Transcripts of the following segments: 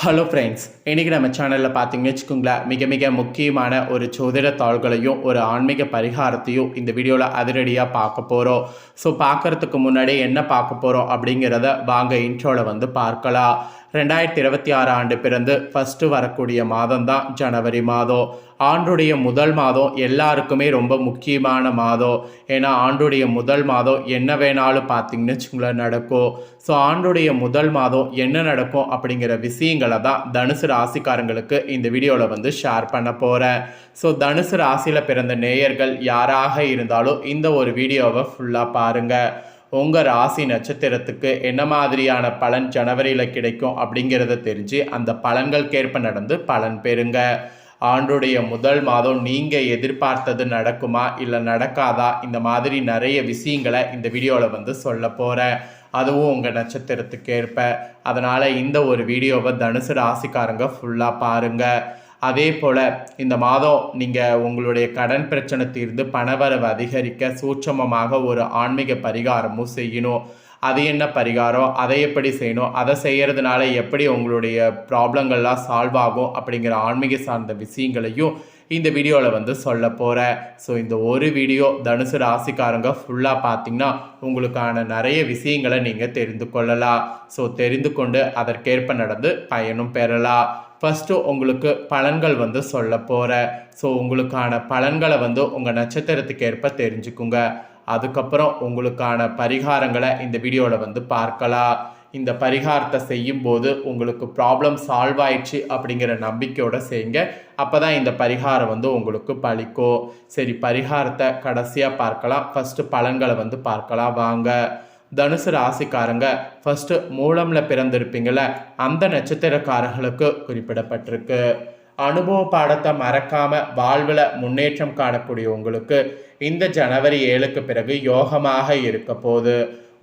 Hello friends, இன்றைக்கி நம்ம சேனலில் பார்த்தீங்கன்னு வச்சுக்கோங்களேன், மிக மிக முக்கியமான ஒரு ஜோதிட தாள்களையும் ஒரு ஆன்மீக பரிகாரத்தையும் இந்த வீடியோவில் அதிரடியாக பார்க்க போகிறோம். ஸோ பார்க்குறதுக்கு முன்னாடி என்ன பார்க்க போகிறோம் அப்படிங்கிறத வாங்க இன்ட்ரோவில் பார்க்கலாம். 2026 ஆண்டு பிறந்து ஃபஸ்ட்டு வரக்கூடிய மாதம் தான் ஜனவரி மாதம். ஆண்டுடைய முதல் மாதம் எல்லாருக்குமே ரொம்ப முக்கியமான மாதம். ஏன்னா ஆண்டுடைய முதல் மாதம் என்ன வேணாலும் பார்த்தீங்கன்னு வச்சுங்களேன் நடக்கும். ஸோ ஆண்டுடைய முதல் மாதம் என்ன நடக்கும் அப்படிங்கிற விஷயங்களை தான் தனுசு ராசிக்காரங்களுக்கு இந்த வீடியோவில் ஷேர் பண்ண போகிறேன். ஸோ தனுசு ராசியில் பிறந்த நேயர்கள் யாராக இருந்தாலும் இந்த ஒரு வீடியோவை ஃபுல்லாக பாருங்கள். உங்கள் ராசி நட்சத்திரத்துக்கு என்ன மாதிரியான பலன் ஜனவரியில் கிடைக்கும் அப்படிங்கிறத தெரிஞ்சு அந்த பலன்களுக்கேற்ப நடந்து பலன் பெறுங்க. ஆண்டுடைய முதல் மாதம் நீங்கள் எதிர்பார்த்தது நடக்குமா இல்லை நடக்காதா, இந்த மாதிரி நிறைய விஷயங்களை இந்த வீடியோவில் சொல்ல போகிறேன். அதுவும் உங்கள் நட்சத்திரத்துக்கு ஏற்ப. அதனால் இந்த ஒரு வீடியோவை தனுசு ராசிக்காரங்க ஃபுல்லாக பாருங்கள். அதே போல் இந்த மாதம் நீங்கள் உங்களுடைய கடன் பிரச்சனை தீர்ந்து பணவரவு அதிகரிக்க சூட்சமமாக ஒரு ஆன்மீக பரிகாரமும் செய்யணும். அது என்ன பரிகாரம், அதை எப்படி செய்யணும், அதை செய்கிறதுனால எப்படி உங்களுடைய ப்ராப்ளங்கள்லாம் சால்வ் ஆகும் அப்படிங்கிற ஆன்மீக சார்ந்த விஷயங்களையும் இந்த வீடியோவில் சொல்ல போகிறேன். ஸோ இந்த ஒரு வீடியோ தனுசு ராசிக்காரங்க ஃபுல்லாக பார்த்தீங்கன்னா உங்களுக்கான நிறைய விஷயங்களை நீங்கள் தெரிந்து கொள்ளலாம். ஸோ தெரிந்து கொண்டு அதற்கேற்ப நடந்து பயனும் பெறலாம். ஃபஸ்ட்டு உங்களுக்கு பலன்கள் சொல்ல போகிறேன். ஸோ உங்களுக்கான பலன்களை உங்கள் நட்சத்திரத்துக்கு ஏற்ப தெரிஞ்சுக்குங்க. அதுக்கப்புறம் உங்களுக்கான பரிகாரங்களை இந்த வீடியோவில் பார்க்கலாம். இந்த பரிகாரத்தை செய்யும்போது உங்களுக்கு ப்ராப்ளம் சால்வ் ஆயிடுச்சு அப்படிங்கிற நம்பிக்கையோடு செய்யுங்க. அப்போ தான் இந்த பரிகாரம் உங்களுக்கு பலிக்கும். சரி, பரிகாரத்தை கடைசியாக பார்க்கலாம். ஃபஸ்ட்டு பலன்களை பார்க்கலாம் வாங்க. தனுசு ராசிக்காரங்க ஃபஸ்ட்டு மூலமில் பிறந்திருப்பீங்கள, அந்த நட்சத்திரக்காரர்களுக்கு குறிப்பிடப்பட்டிருக்கு. அனுபவ பாடத்தை மறக்காமல் வாழ்வில் முன்னேற்றம் காணக்கூடிய உங்களுக்கு இந்த ஜனவரி 7க்கு பிறகு யோகமாக இருக்க போது.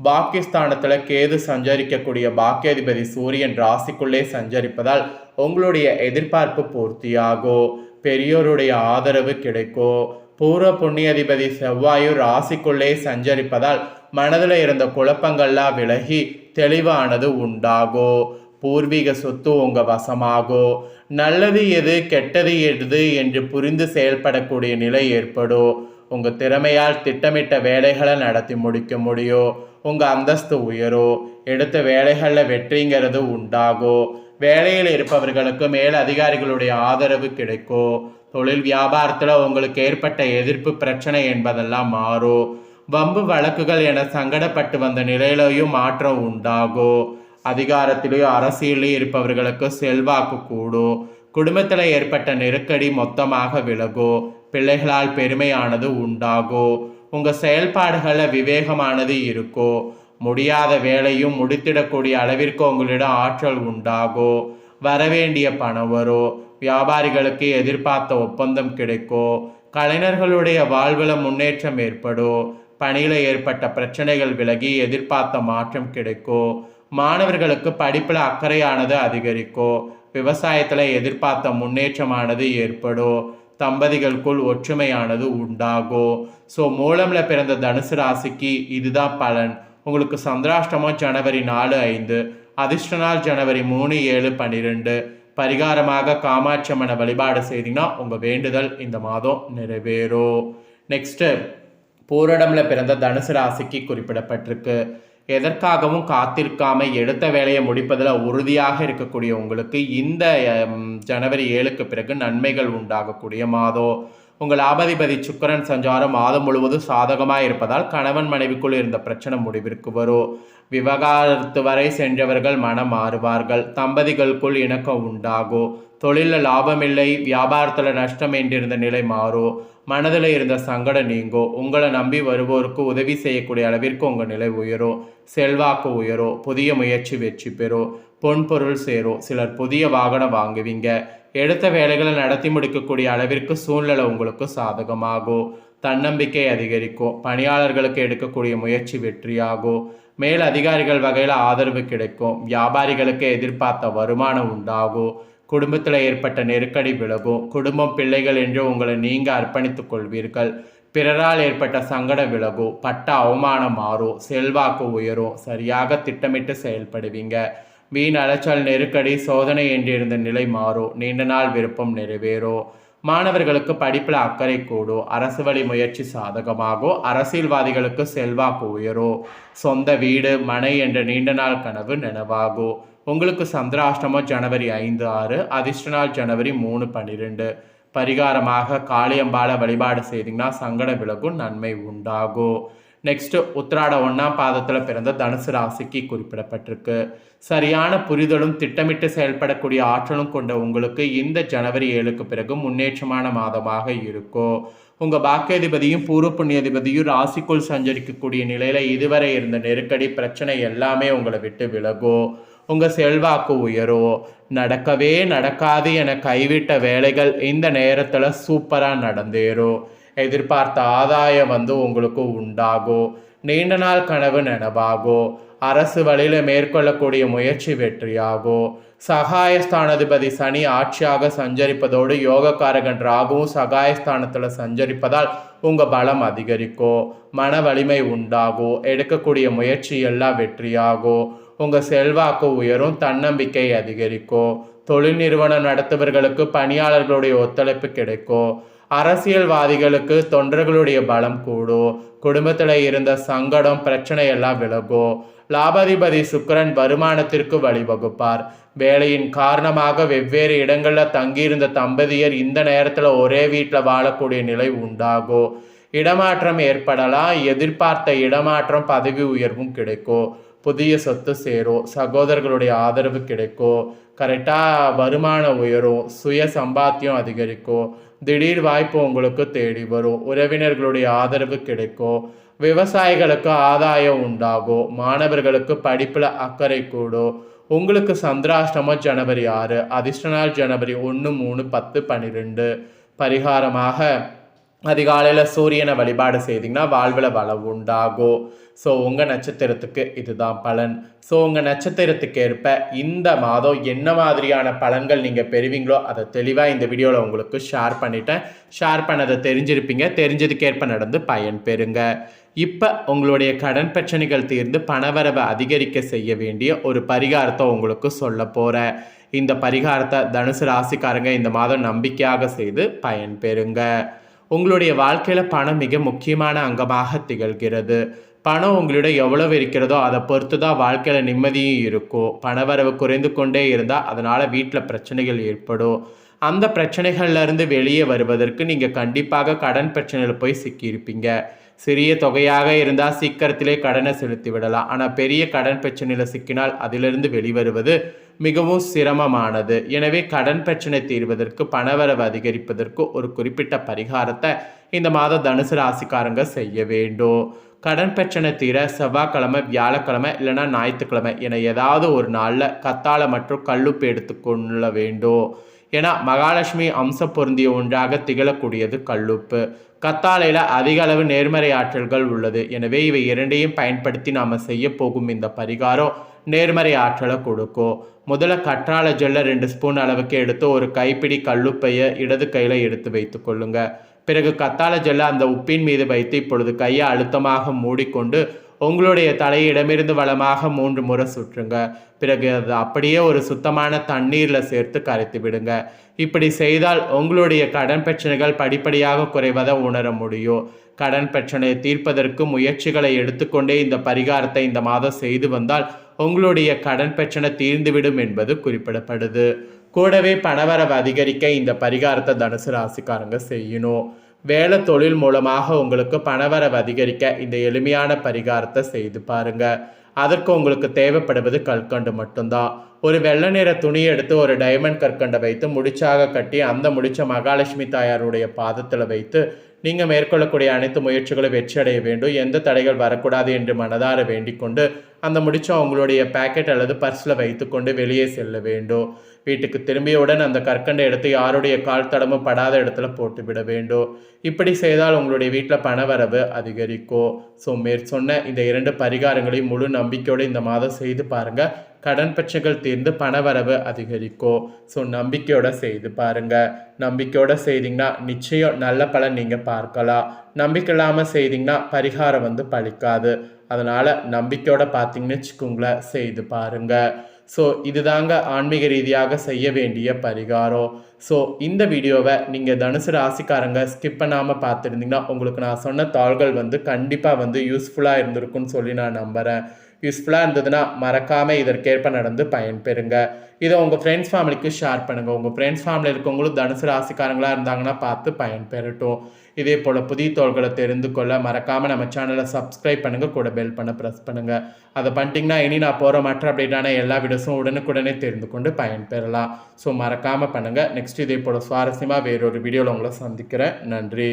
பாக்கியஸ்தானத்தில் கேது சஞ்சரிக்கக்கூடிய பாக்கியாதிபதி சூரியன் ராசிக்குள்ளே சஞ்சரிப்பதால் உங்களுடைய எதிர்பார்ப்பு பூர்த்தியாகும். பெரியோருடைய ஆதரவு கிடைக்கும். பூர்வ புண்ணியாதிபதி செவ்வாயும் ராசிக்குள்ளே சஞ்சரிப்பதால் மனதில் இருந்த குழப்பங்கள்லாம் விலகி தெளிவானது உண்டாகும். பூர்வீக சொத்து உங்கள் வசமாகும். நல்லது எது கெட்டது எது என்று புரிந்து செயல்படக்கூடிய நிலை ஏற்படும். உங்கள் திறமையால் திட்டமிட்ட வேலைகளை நடத்தி முடிக்க முடியும். உங்கள் அந்தஸ்து உயரும். எடுத்த வேலைகளில் வெற்றிங்கிறது உண்டாகும். வேலையில் இருப்பவர்களுக்கு மேல் அதிகாரிகளுடைய ஆதரவு கிடைக்கும். தொழில் வியாபாரத்தில் உங்களுக்கு ஏற்பட்ட எதிர்ப்பு பிரச்சனை என்பதெல்லாம் மாறும். வம்பு வழக்குகள் என சங்கடப்பட்டு வந்த நிலையிலையும் மாற்றம் உண்டாகும். அதிகாரத்திலேயும் அரசியலையும் இருப்பவர்களுக்கு செல்வாக்கு கூடும். குடும்பத்தில் ஏற்பட்ட நெருக்கடி மொத்தமாக விலகும். பிள்ளைகளால் பெருமையானது உண்டாகும். உங்கள் செயல்பாடுகளில் விவேகமானது இருக்கும். முடியாத வேலையும் முடித்திடக்கூடிய அளவிற்கு உங்களிடம் ஆற்றல் உண்டாகும். வரவேண்டிய பணம் வரும். வியாபாரிகளுக்கு எதிர்பார்த்த ஒப்பந்தம் கிடைக்கும். கலைஞர்களுடைய வாழ்வில் முன்னேற்றம் ஏற்படும். பணியில் ஏற்பட்ட பிரச்சனைகள் விலகி எதிர்பார்த்த மாற்றம் கிடைக்கும். மாணவர்களுக்கு படிப்பில் அக்கறையானது அதிகரிக்கும். விவசாயத்தில் எதிர்பார்த்த முன்னேற்றமானது ஏற்படும். தம்பதிகளுக்குள் ஒற்றுமையானது உண்டாகும். ஸோ மூலமில் பிறந்த தனுசு ராசிக்கு இதுதான் பலன். உங்களுக்கு சந்திராஷ்டமம் ஜனவரி 4, 5, அதிர்ஷ்ட நாள் ஜனவரி 3, 7, 12. பரிகாரமாக காமாட்சி அம்மனை வழிபாடு செய்தீங்கன்னா உங்கள் வேண்டுதல் இந்த மாதம் நிறைவேறும். நெக்ஸ்ட்டு பூரடமில் பிறந்த தனுசு ராசிக்கு குறிப்பிடப்பட்டிருக்கு. எதற்காகவும் காத்திருக்காமல் எடுத்த வேலையை முடிப்பதில் உறுதியாக இருக்கக்கூடிய உங்களுக்கு இந்த ஜனவரி 7க்கு பிறகு நன்மைகள் உண்டாகக்கூடிய மாதம். உங்கள் லாபாதிபதி சுக்கிரன் சஞ்சாரம் மாதம் முழுவதும் சாதகமாக இருப்பதால் கணவன் மனைவிக்குள் இருந்த பிரச்சனை முடிவிற்கு வரும். விவகாரத்து வரை சென்றவர்கள் மனம் மாறுவார்கள். தம்பதிகளுக்குள் இணக்கம் உண்டாகும். தொழிலில் லாபமில்லை, வியாபாரத்தில் நஷ்டம் என்றிருந்த நிலை மாறும். மனதில் இருந்த சங்கடம் நீங்கும். உங்களை நம்பி வருவோருக்கு உதவி செய்யக்கூடிய அளவிற்கு உங்கள் நிலை உயரும். செல்வாக்கு உயரும். புதிய முயற்சி வெற்றி பெறும். பொன்பொருள் சேரும். சிலர் புதிய வாகனம் வாங்குவீங்க. எடுத்த வேலைகளை நடத்தி முடிக்கக்கூடிய அளவிற்கு சூழ்நிலை உங்களுக்கு சாதகமாகும். தன்னம்பிக்கை அதிகரிக்கும். பணியாளர்களுக்கு எடுக்கக்கூடிய முயற்சி வெற்றியாகும். மேல் அதிகாரிகள் வகையில் ஆதரவு கிடைக்கும். வியாபாரிகளுக்கு எதிர்பார்த்த வருமானம் உண்டாகும். குடும்பத்தில் ஏற்பட்ட நெருக்கடி விலகும். குடும்பம் பிள்ளைகள் என்று உங்களை நீங்கள் அர்ப்பணித்துக் கொள்வீர்கள். பிறரால் ஏற்பட்ட சங்கடம் விலகும். பட்ட அவமானம் மாறும். செல்வாக்கு உயரும். சரியாக திட்டமிட்டு செயல்படுவீங்க. வீண் அலைச்சல், நெருக்கடி, சோதனை என்றிருந்த நிலை மாறும். நீண்ட நாள் விருப்பம் நிறைவேறும். மாணவர்களுக்கு படிப்பில் அக்கறை கூடும். அரசு வழி முயற்சி சாதகமாகும். அரசியல்வாதிகளுக்கு செல்வாக்கு உயரும். சொந்த வீடு, மனை என்ற நீண்ட நாள் கனவு நினைவாகும். உங்களுக்கு சந்திராஷ்டமம் ஜனவரி 5, 6, அதிர்ஷ்ட நாள் ஜனவரி 3, 12. பரிகாரமாக காளியம்பாளை வழிபாடு செய்தீங்கன்னா சங்கடம் விலகும், நன்மை உண்டாகும். நெக்ஸ்ட், உத்திராட 1ஆம் பாதத்தில் பிறந்த தனுசு ராசிக்கு குறிப்பிடப்பட்டிருக்கு. சரியான புரிதலும் திட்டமிட்டு செயல்படக்கூடிய ஆற்றலும் கொண்ட உங்களுக்கு இந்த ஜனவரி 7க்கு பிறகு முன்னேற்றமான மாதமாக இருக்கும். உங்கள் பாக்கியாதிபதியும் பூர்வ புண்ணியாதிபதியும் ராசிக்குள் சஞ்சரிக்கக்கூடிய நிலையில் இதுவரை இருந்த நெருக்கடி, பிரச்சனை எல்லாமே உங்களை விட்டு விலகும். உங்கள் செல்வாக்கு உயரும். நடக்கவே நடக்காது என கைவிட்ட வேலைகள் இந்த நேரத்தில் சூப்பராக நடந்தேறும். எதிர்பார்த்த ஆதாயம் உங்களுக்கு உண்டாகும். நீண்ட நாள் கனவு நினைவாகும். அரசு வழியில் மேற்கொள்ளக்கூடிய முயற்சி வெற்றியாகும். சகாயஸ்தானாதிபதி சனி ஆட்சியாக சஞ்சரிப்பதோடு யோகக்காரகன் ராகுவும் சகாயஸ்தானத்தில் சஞ்சரிப்பதால் உங்கள் பலம் அதிகரிக்கும். மன வலிமை உண்டாகும். எடுக்கக்கூடிய முயற்சி எல்லாம் வெற்றியாகும். உங்கள் செல்வாக்கு உயரும். தன்னம்பிக்கை அதிகரிக்கும். தொழில் நிறுவனம் நடத்துபவர்களுக்கு பணியாளர்களுடைய ஒத்துழைப்பு கிடைக்கும். அரசியல்வாதிகளுக்கு தொண்டர்களுடைய பலம் கூடும். குடும்பத்தில் இருந்த சங்கடம், பிரச்சனை எல்லாம் விலகும். லாபாதிபதி சுக்கிரன் வருமானத்திற்கு வழிவகுப்பார். வேலையின் காரணமாக வெவ்வேறு இடங்களில் தங்கியிருந்த தம்பதியர் இந்த நேரத்தில் ஒரே வீட்டில் வாழக்கூடிய நிலை உண்டாகும். இடமாற்றம் ஏற்படலாம். எதிர்பார்த்த இடமாற்றம், பதவி உயர்வும் கிடைக்கும். புதிய சொத்து சேரும். சகோதரர்களுடைய ஆதரவு கிடைக்கும். கரெக்டாக வருமானம் உயரும். சுய சம்பாத்தியம் அதிகரிக்கும். திடீர் வாய்ப்பு உங்களுக்கு தேடி வரும். உறவினர்களுடைய ஆதரவு கிடைக்கும். விவசாயிகளுக்கு ஆதாயம் உண்டாகும். மாணவர்களுக்கு படிப்பில் அக்கறை கூடும். உங்களுக்கு சந்திராஷ்டமம் ஜனவரி 6, அதிர்ஷ்ட நாள் ஜனவரி 1, 3, 10, 12. பரிகாரமாக அதிகாலையில் சூரியனை வழிபாடு செய்திங்கன்னா வாழ்வில் வளம் உண்டாகும். ஸோ உங்கள் நட்சத்திரத்துக்கு இதுதான் பலன். ஸோ உங்கள் நட்சத்திரத்துக்கு ஏற்ப இந்த மாதம் என்ன மாதிரியான பலன்கள் நீங்கள் பெறுவீங்களோ அதை தெளிவாக இந்த வீடியோவில் உங்களுக்கு ஷேர் பண்ணிட்டேன். ஷேர் பண்ணதை தெரிஞ்சிருப்பீங்க. தெரிஞ்சதுக்கேற்ப நடந்து பயன் பெறுங்க. இப்போ உங்களுடைய கடன் பிரச்சனைகள் தீர்ந்து பணவரவை அதிகரிக்க செய்ய வேண்டிய ஒரு பரிகாரத்தை உங்களுக்கு சொல்ல போகிறேன். இந்த பரிகாரத்தை தனுசு ராசிக்காரங்க இந்த மாதம் நம்பிக்கையாக செய்து பயன் பெறுங்க. உங்களுடைய வாழ்க்கையில் பணம் மிக முக்கியமான அங்கமாக திகழ்கிறது. பணம் உங்களிடம் எவ்வளவு இருக்கிறதோ அதை பொறுத்து தான் வாழ்க்கையில் நிம்மதியும் இருக்கும். பணவரவு குறைந்து கொண்டே இருந்தால் அதனால் வீட்டில் பிரச்சனைகள் ஏற்படும். அந்த பிரச்சனைகள்லேருந்து வெளியே வருவதற்கு நீங்கள் கண்டிப்பாக கடன் பிரச்சனையில் போய் சிக்கியிருப்பீங்க. சிறிய தொகையாக இருந்தால் சீக்கிரத்திலே கடனை செலுத்தி விடலாம். ஆனால் பெரிய கடன் பிரச்சனையில் சிக்கினால் அதிலிருந்து வெளிவருவது மிகவும் சிரமமானது. எனவே கடன் பிரச்சனை தீர்வதற்கு, பணவரவு அதிகரிப்பதற்கு ஒரு குறிப்பிட்ட பரிகாரத்தை இந்த மாதம் தனுசு ராசிக்காரங்க செய்ய வேண்டும். கடன் பிரச்சனை தீர செவ்வாய்க்கிழமை, வியாழக்கிழமை இல்லைனா ஞாயிற்றுக்கிழமை என ஏதாவது ஒரு நாளில் கத்தாழை மற்றும் கல்லுப்பு எடுத்துக்கொள்ள வேண்டும். ஏன்னா மகாலட்சுமி அம்சம் பொருந்திய ஒன்றாக திகழக்கூடியது கல்லுப்பு. கத்தாழையில் அதிக அளவு நேர்மறை ஆற்றல்கள் உள்ளது. எனவே இவை இரண்டையும் பயன்படுத்தி நாம் செய்ய போகும் இந்த பரிகாரம் நேர்மறை ஆற்றலை கொடுக்கும். முதல்ல கற்றாழை ஜெல்லை 2 ஸ்பூன் அளவுக்கு எடுத்து ஒரு கைப்பிடி கல்லுப்பையை இடது கையில் எடுத்து வைத்து கொள்ளுங்க. பிறகு கத்தாழை ஜெல்லை அந்த உப்பின் மீது வைத்து இப்பொழுது கையை அழுத்தமாக மூடிக்கொண்டு உங்களுடைய தலையிடமிருந்து வளமாக 3 முறை சுற்றுங்க. பிறகு அது அப்படியே ஒரு சுத்தமான தண்ணீரில் சேர்த்து கரைத்து விடுங்க. இப்படி செய்தால் உங்களுடைய கடன் பிரச்சனைகள் படிப்படியாக குறைவதை உணர முடியும். கடன் பிரச்சனையை தீர்ப்பதற்கு முயற்சிகளை எடுத்துக்கொண்டே இந்த பரிகாரத்தை இந்த மாதம் செய்து வந்தால் உங்களுடைய கடன் பிரச்சனை தீர்ந்துவிடும் என்பது குறிப்பிடப்படுது. கூடவே பணவரவு அதிகரிக்க இந்த பரிகாரத்தை தனுசு ராசிக்காரங்க செய்யணும். வேலை தொழில் மூலமாக உங்களுக்கு பணவரவு அதிகரிக்க இந்த எளிமையான பரிகாரத்தை செய்து பாருங்க. அதற்கு உங்களுக்கு தேவைப்படுவது கற்கண்டு மட்டும்தான். ஒரு வெள்ளை நிற துணி எடுத்து ஒரு டைமண்ட் கற்கண்டை வைத்து முடிச்சாக கட்டி அந்த முடிச்ச மகாலட்சுமி தாயாருடைய பாதத்தில் வைத்து நீங்கள் மேற்கொள்ளக்கூடிய அனைத்து முயற்சிகளும் வெற்றி அடைய வேண்டும். எந்த தடைகள் வரக்கூடாது என்று மனதார வேண்டிக் கொண்டு அந்த முடிச்ச உங்களுடைய பேக்கெட் அல்லது பர்ஸில் வைத்துக்கொண்டு வெளியே செல்ல வேண்டும். வீட்டுக்கு திரும்பியவுடன் அந்த கற்கண்டை எடுத்து யாருடைய கால் தடமும் படாத இடத்துல போட்டு விட வேண்டும். இப்படி செய்தால் உங்களுடைய வீட்டில் பணவரவு அதிகரிக்கும். ஸோ மேற்சொன்ன இந்த 2 பரிகாரங்களையும் முழு நம்பிக்கையோடு இந்த மாதம் செய்து பாருங்கள். கடன் பிரச்சனைகள் தீர்ந்து பணவரவு அதிகரிக்கும். ஸோ நம்பிக்கையோடு செய்து பாருங்கள். நம்பிக்கையோடு செய்திங்கன்னா நிச்சயம் நல்ல பலன் நீங்கள் பார்க்கலாம். நம்பிக்கை இல்லாமல் செய்திங்கன்னா பரிகாரம் பலிக்காது. அதனால் நம்பிக்கையோடு பார்த்தீங்கன்னு வச்சுக்கோங்களேன், செய்து பாருங்கள். ஸோ இதுதாங்க ஆன்மீக ரீதியாக செய்ய வேண்டிய பரிகாரம். ஸோ இந்த வீடியோவை நீங்கள் தனுசு ராசிக்காரங்க ஸ்கிப் பண்ணாமல் பார்த்துருந்தீங்கன்னா உங்களுக்கு நான் சொன்ன தாள்கள் வந்து கண்டிப்பாக வந்து யூஸ்ஃபுல்லாக இருந்திருக்குன்னு சொல்லி நான் நம்புகிறேன். யூஸ்ஃபுல்லாக இருந்ததுன்னா மறக்காமல் இதற்கேற்ப நடந்து பயன்பெறுங்க. இதை உங்கள் ஃப்ரெண்ட்ஸ் ஃபேமிலிக்கு ஷேர் பண்ணுங்கள். உங்கள் ஃப்ரெண்ட்ஸ் ஃபேமிலி இருக்கவங்களும் தனுசு ராசிக்காரங்களாக இருந்தாங்கன்னா பார்த்து பயன்பெறட்டும். இதே போல் புதிய தோள்களை தெரிந்து கொள்ள மறக்காமல் நம்ம சேனலை சப்ஸ்கிரைப் பண்ணுங்கள், கூட பெல் பண்ண ப்ரெஸ் பண்ணுங்கள். அதை பண்ணிட்டீங்கன்னா இனி நான் போகிற மற்ற அப்டேட்டான எல்லா வீடியோஸும் உடனுக்குடனே தெரிந்து கொண்டு பயன்பெறலாம். ஸோ மறக்காமல் பண்ணுங்கள். நெக்ஸ்ட் இதே போல் சுவாரஸ்யமாக வேறொரு வீடியோவில் உங்களை சந்திக்கிறேன். நன்றி.